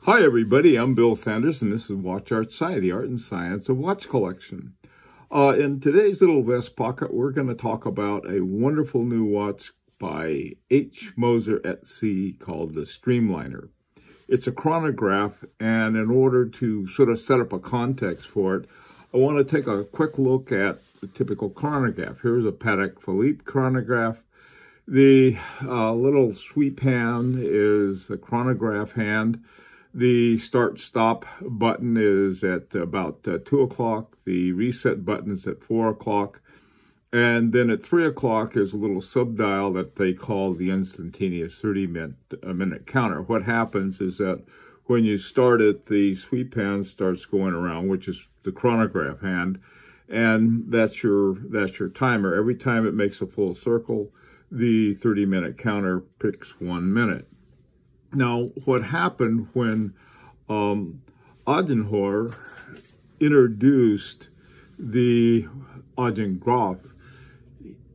Hi everybody, I'm Bill Sanders and this is Watch Art Sci, the art and science of watch collection. In today's little vest pocket, we're going to talk about a wonderful new watch by H. Moser et Cie called the Streamliner. It's a chronograph, and in order to sort of set up a context for it, I want to take a quick look at the typical chronograph. Here's a Patek Philippe chronograph. The little sweep hand is the chronograph hand. The start-stop button is at about 2 o'clock. The reset button is at 4 o'clock. And then at 3 o'clock is a little subdial that they call the instantaneous 30-minute counter. What happens is that when you start it, the sweep hand starts going around, which is the chronograph hand, and that's your timer. Every time it makes a full circle, the 30-minute counter picks 1 minute. Now, what happened when Adenauer introduced the Augengraph,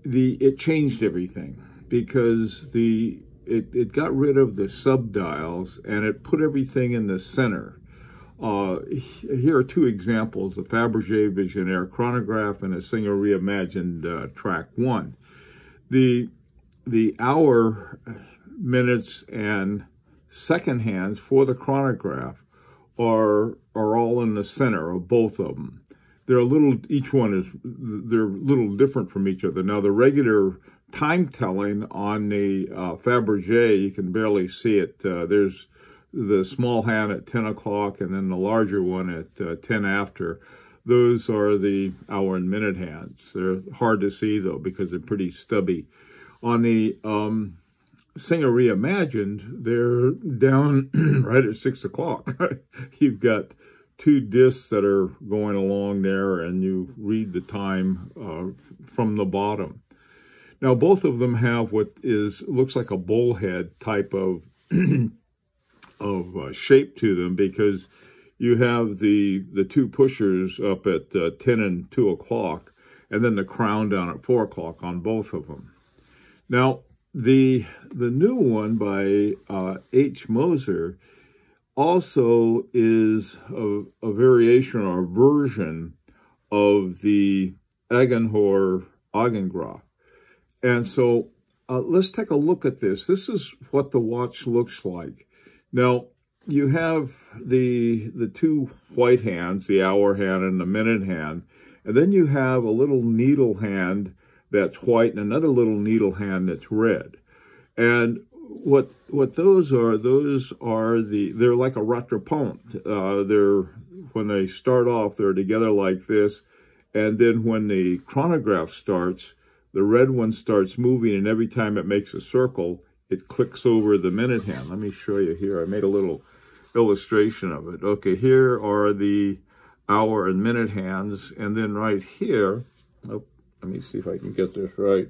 it changed everything because it got rid of the subdials and it put everything in the center. Here are two examples: the Fabergé Visionaire chronograph and a Singer Reimagined Track 1. The hour, minutes, and second hands for the chronograph are all in the center of both of them. They're they're a little different from each other. Now, the regular time telling on the Fabergé, you can barely see it. There's the small hand at 10 o'clock and then the larger one at 10 after. Those are the hour and minute hands. They're hard to see, though, because they're pretty stubby. On the Singer Reimagined, they're down right at 6 o'clock. You've got two discs that are going along there, and you read the time from the bottom. Now, both of them have what looks like a bullhead type of shape to them, because you have the two pushers up at 10 and 2 o'clock, and then the crown down at 4 o'clock on both of them. Now, the new one by H. Moser also is a variation or a version of the Adenauer Augengraph. And so let's take a look at this. This is what the watch looks like. Now, you have the two white hands, the hour hand and the minute hand, and then you have a little needle hand that's white and another little needle hand that's red. And what those are they're like a rattrapante. When they start off, they're together like this, and then when the chronograph starts, the red one starts moving, and every time it makes a circle, it clicks over the minute hand. Let me show you here. I made a little illustration of it. Okay, here are the hour and minute hands, and then right here, let me see if I can get this right.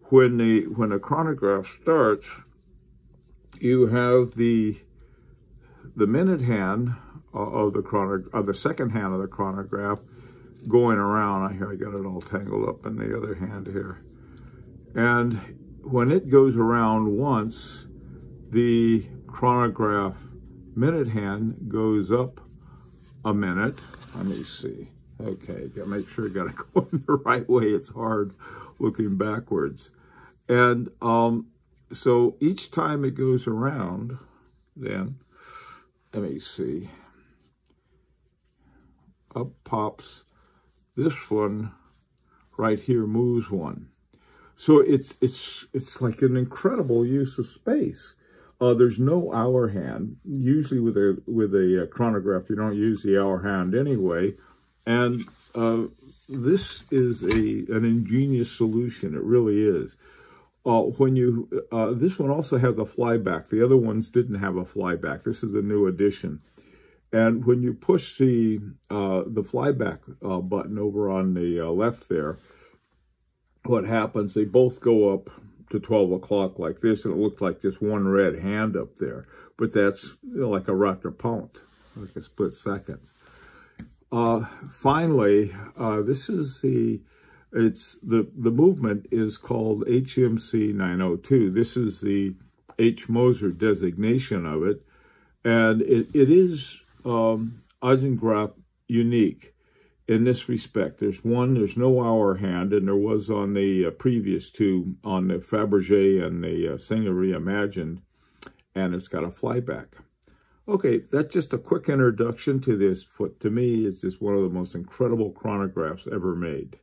When the chronograph starts, you have the minute hand of the second hand of the chronograph going around. Here, I got it all tangled up in the other hand here. And when it goes around once, the chronograph minute hand goes up a minute. Let me see. Okay, gotta make sure you got to go in the right way. It's hard looking backwards. And so each time it goes around, then, let me see, up pops this one right here, moves one. So it's like an incredible use of space. There's no hour hand. Usually with a chronograph, you don't use the hour hand anyway. And this is an ingenious solution. It really is. This one also has a flyback. The other ones didn't have a flyback. This is a new addition. And when you push the flyback button over on the left there, what happens? They both go up to 12 o'clock like this, and it looks like just one red hand up there. But that's like a rattrapante, like a split seconds. Finally, this is the movement is called HMC 902. This is the H. Moser designation of it. And it is Eisengraph unique in this respect. There's no hour hand, and there was on the previous two, on the Fabergé and the Singer Reimagined, and it's got a flyback. Okay, that's just a quick introduction to this. What to me is just one of the most incredible chronographs ever made.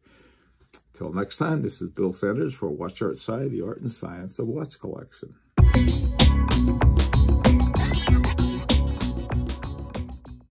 Till next time, this is Bill Sanders for Watch Art Sci, the art and science of watch collection.